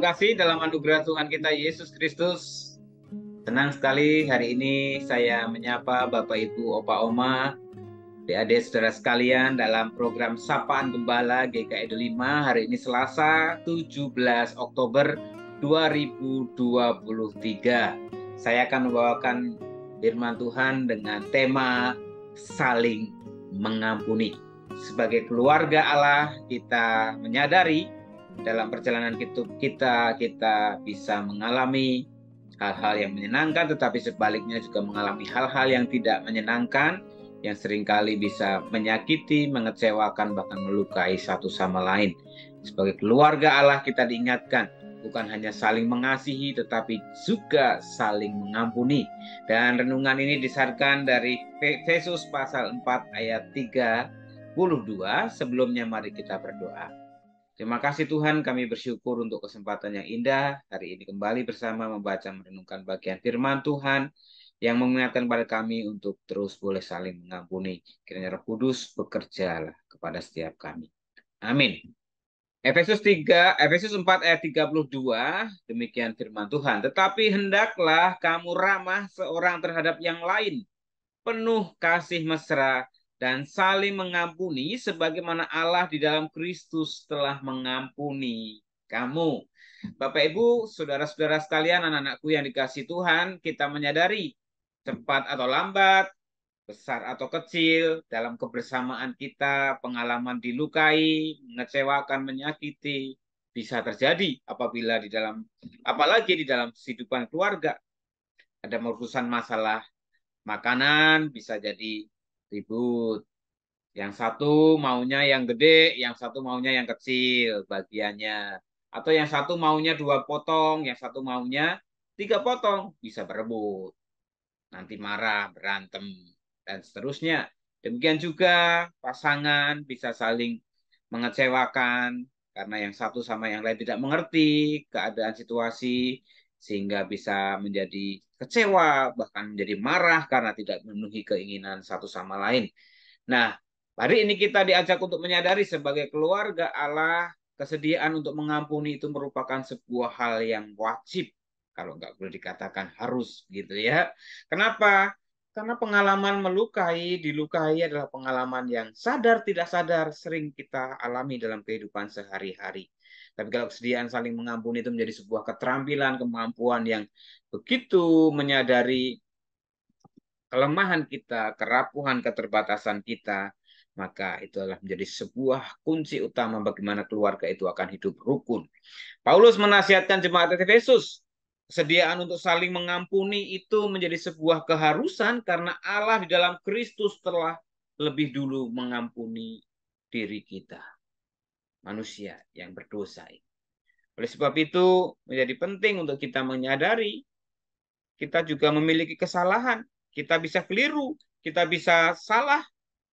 kasih dalam anugerah Tuhan kita Yesus Kristus. Senang sekali hari ini saya menyapa Bapak Ibu, Opa Oma, adik-adik saudara sekalian dalam program Sapaan Gembala GKI 5 hari ini Selasa 17 Oktober 2023. Saya akan membawakan firman Tuhan dengan tema saling mengampuni. Sebagai keluarga Allah, kita menyadari dalam perjalanan kita bisa mengalami hal-hal yang menyenangkan, tetapi sebaliknya juga mengalami hal-hal yang tidak menyenangkan, yang seringkali bisa menyakiti, mengecewakan, bahkan melukai satu sama lain. Sebagai keluarga Allah kita diingatkan, bukan hanya saling mengasihi, tetapi juga saling mengampuni. Dan renungan ini disarkan dari Efesus pasal 4 ayat 32. Sebelumnya mari kita berdoa. Terima kasih Tuhan, kami bersyukur untuk kesempatan yang indah. Hari ini kembali bersama membaca merenungkan bagian firman Tuhan yang mengingatkan pada kami untuk terus boleh saling mengampuni. Kiranya Roh Kudus bekerjalah kepada setiap kami. Amin. Efesus 4 ayat 32, demikian firman Tuhan. Tetapi hendaklah kamu ramah seorang terhadap yang lain, penuh kasih mesra, dan saling mengampuni sebagaimana Allah di dalam Kristus telah mengampuni kamu. Bapak Ibu, saudara-saudara sekalian, anak-anakku yang dikasihi Tuhan, kita menyadari cepat atau lambat, besar atau kecil, dalam kebersamaan kita, pengalaman dilukai, mengecewakan, menyakiti, bisa terjadi apalagi di dalam kehidupan keluarga. Ada urusan masalah makanan, bisa jadi ribut. Yang satu maunya yang gede, yang satu maunya yang kecil bagiannya. Atau yang satu maunya 2 potong, yang satu maunya 3 potong. Bisa berebut. Nanti marah, berantem, dan seterusnya. Demikian juga pasangan bisa saling mengecewakan karena yang satu sama yang lain tidak mengerti keadaan situasi, sehingga bisa menjadi kecewa, bahkan menjadi marah karena tidak memenuhi keinginan satu sama lain. Nah, hari ini kita diajak untuk menyadari sebagai keluarga Allah, kesediaan untuk mengampuni itu merupakan sebuah hal yang wajib, kalau nggak boleh dikatakan harus gitu ya. Kenapa? Karena pengalaman dilukai adalah pengalaman yang sadar tidak sadar sering kita alami dalam kehidupan sehari-hari. Tapi kalau kesediaan saling mengampuni itu menjadi sebuah keterampilan, kemampuan yang begitu menyadari kelemahan kita, kerapuhan, keterbatasan kita, maka itu adalah menjadi sebuah kunci utama bagaimana keluarga itu akan hidup rukun. Paulus menasihatkan jemaat Efesus, kesediaan untuk saling mengampuni itu menjadi sebuah keharusan karena Allah di dalam Kristus telah lebih dulu mengampuni diri kita, manusia yang berdosa ini. Oleh sebab itu, menjadi penting untuk kita menyadari kita juga memiliki kesalahan. Kita bisa keliru, kita bisa salah,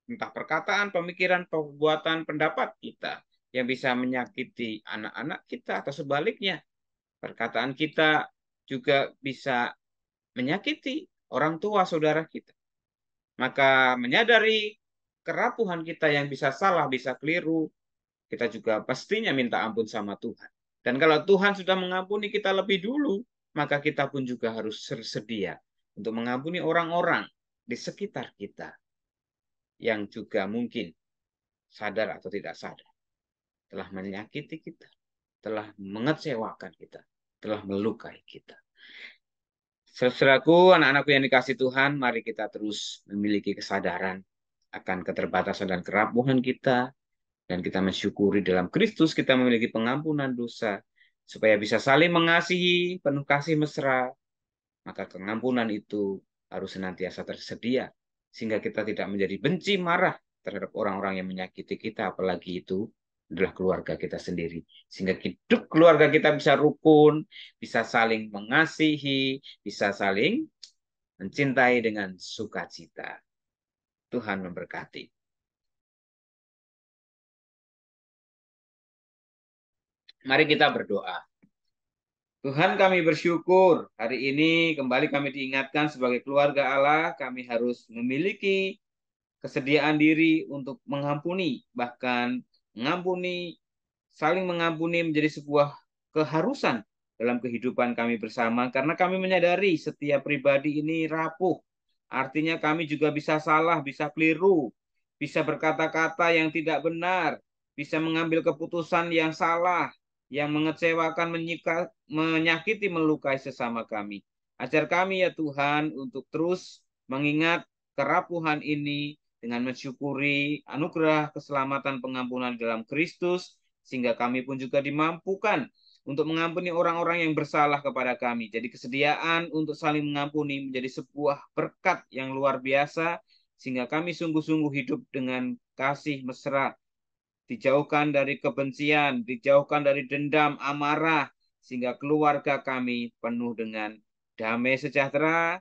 entah perkataan, pemikiran, perbuatan, pendapat kita yang bisa menyakiti anak-anak kita atau sebaliknya. Perkataan kita juga bisa menyakiti orang tua saudara kita. Maka menyadari kerapuhan kita yang bisa salah, bisa keliru, kita juga pastinya minta ampun sama Tuhan. Dan kalau Tuhan sudah mengampuni kita lebih dulu, maka kita pun juga harus bersedia untuk mengampuni orang-orang di sekitar kita yang juga mungkin sadar atau tidak sadar telah menyakiti kita, telah mengecewakan kita, telah melukai kita. Saudaraku, anak-anakku yang dikasih Tuhan, mari kita terus memiliki kesadaran akan keterbatasan dan kerapuhan kita, dan kita mensyukuri dalam Kristus kita memiliki pengampunan dosa, supaya bisa saling mengasihi, penuh kasih mesra, maka pengampunan itu harus senantiasa tersedia, sehingga kita tidak menjadi benci, marah terhadap orang-orang yang menyakiti kita, apalagi itu adalah keluarga kita sendiri. Sehingga hidup keluarga kita bisa rukun, bisa saling mengasihi, bisa saling mencintai dengan sukacita. Tuhan memberkati. Mari kita berdoa. Tuhan, kami bersyukur hari ini kembali kami diingatkan sebagai keluarga Allah, kami harus memiliki kesediaan diri untuk mengampuni, bahkan mengampuni, saling mengampuni menjadi sebuah keharusan dalam kehidupan kami bersama, karena kami menyadari setiap pribadi ini rapuh. Artinya kami juga bisa salah, bisa keliru, bisa berkata-kata yang tidak benar, bisa mengambil keputusan yang salah, yang mengecewakan, menyakiti, melukai sesama kami. Ajar kami ya Tuhan untuk terus mengingat kerapuhan ini dengan mensyukuri anugerah keselamatan pengampunan dalam Kristus, sehingga kami pun juga dimampukan untuk mengampuni orang-orang yang bersalah kepada kami. Jadi kesediaan untuk saling mengampuni menjadi sebuah berkat yang luar biasa, sehingga kami sungguh-sungguh hidup dengan kasih mesra, dijauhkan dari kebencian, dijauhkan dari dendam, amarah, sehingga keluarga kami penuh dengan damai sejahtera,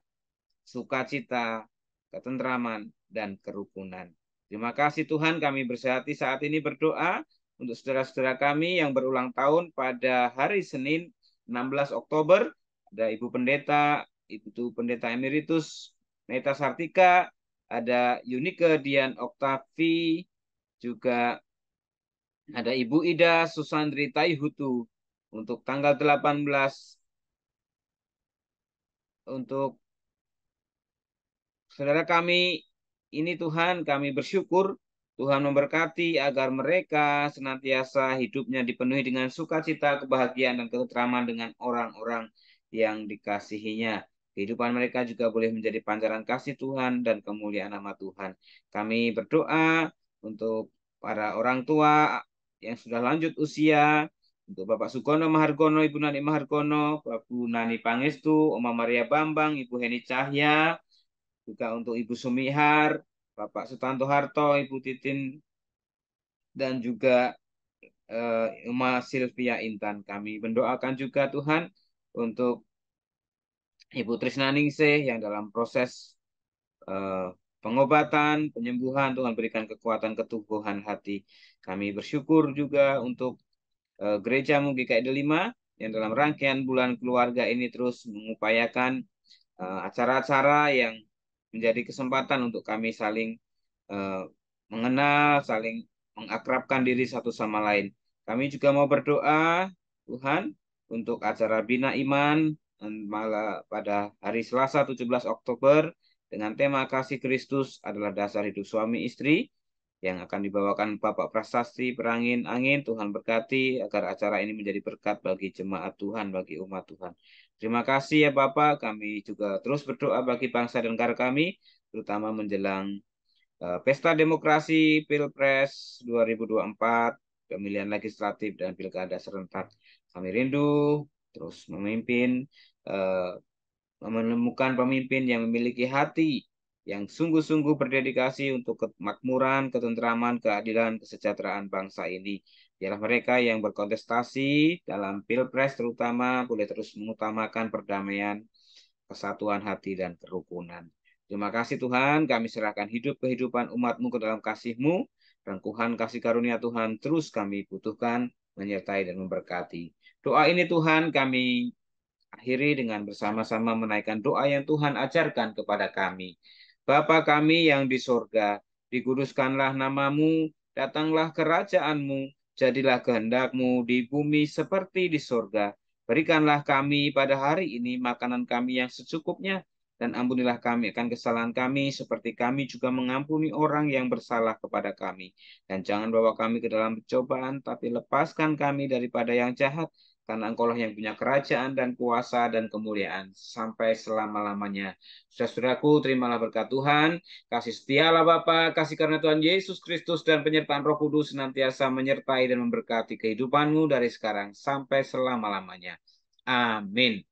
sukacita, ketentraman, dan kerukunan. Terima kasih Tuhan, kami bersehati saat ini berdoa untuk saudara-saudara kami yang berulang tahun pada hari Senin 16 Oktober. Ada Ibu Pendeta, Ibu Pendeta Emeritus Neta Sartika, ada Yunike Dian Oktavi, juga ada Ibu Ida Susandri Taihutu untuk tanggal 18, untuk saudara kami ini. Tuhan, kami bersyukur Tuhan memberkati agar mereka senantiasa hidupnya dipenuhi dengan sukacita, kebahagiaan, dan ketentraman dengan orang-orang yang dikasihinya. Kehidupan mereka juga boleh menjadi pancaran kasih Tuhan dan kemuliaan nama Tuhan. Kami berdoa untuk para orang tua yang sudah lanjut usia, untuk Bapak Sugono Mahargono, Ibu Nani Mahargono, Bapak Nani Pangestu, Oma Maria Bambang, Ibu Heni Cahya, juga untuk Ibu Sumihar, Bapak Sutanto Harto, Ibu Titin, dan juga Uma Sylvia Intan. Kami mendoakan juga Tuhan untuk Ibu Trisna Ningsih yang dalam proses pengobatan, penyembuhan. Tuhan berikan kekuatan, ketubuhan hati. Kami bersyukur juga untuk Gereja GKI Delima yang dalam rangkaian bulan keluarga ini terus mengupayakan acara-acara yang menjadi kesempatan untuk kami saling mengenal, saling mengakrabkan diri satu sama lain. Kami juga mau berdoa, Tuhan, untuk acara Bina Iman malah pada hari Selasa 17 Oktober dengan tema Kasih Kristus adalah dasar hidup suami istri, yang akan dibawakan Bapak Prasasti Perangin Angin. Tuhan berkati agar acara ini menjadi berkat bagi jemaat Tuhan, bagi umat Tuhan. Terima kasih ya Bapak, kami juga terus berdoa bagi bangsa dan negara kami, terutama menjelang Pesta Demokrasi Pilpres 2024, pemilihan legislatif dan pilkada serentak. Kami rindu terus memimpin, menemukan pemimpin yang memiliki hati yang sungguh-sungguh berdedikasi untuk kemakmuran, ketentraman, keadilan, kesejahteraan bangsa ini. Biarlah mereka yang berkontestasi dalam Pilpres terutama boleh terus mengutamakan perdamaian, kesatuan hati, dan kerukunan. Terima kasih Tuhan, kami serahkan hidup kehidupan umat-Mu ke dalam kasih-Mu. Rengkuhan kasih karunia Tuhan terus kami butuhkan, menyertai dan memberkati. Doa ini Tuhan kami akhiri dengan bersama-sama menaikkan doa yang Tuhan ajarkan kepada kami. Bapa kami yang di sorga, dikuduskanlah namamu, datanglah kerajaan-Mu, jadilah kehendak-Mu di bumi seperti di sorga. Berikanlah kami pada hari ini makanan kami yang secukupnya, dan ampunilah kami akan kesalahan kami, seperti kami juga mengampuni orang yang bersalah kepada kami. Dan jangan bawa kami ke dalam pencobaan, tapi lepaskan kami daripada yang jahat, karena Engkaulah yang punya kerajaan dan kuasa dan kemuliaan sampai selama-lamanya. Saudaraku, terimalah berkat Tuhan, kasih setialah Bapa, kasih karunia Tuhan Yesus Kristus dan penyertaan Roh Kudus senantiasa menyertai dan memberkati kehidupanmu dari sekarang sampai selama-lamanya. Amin.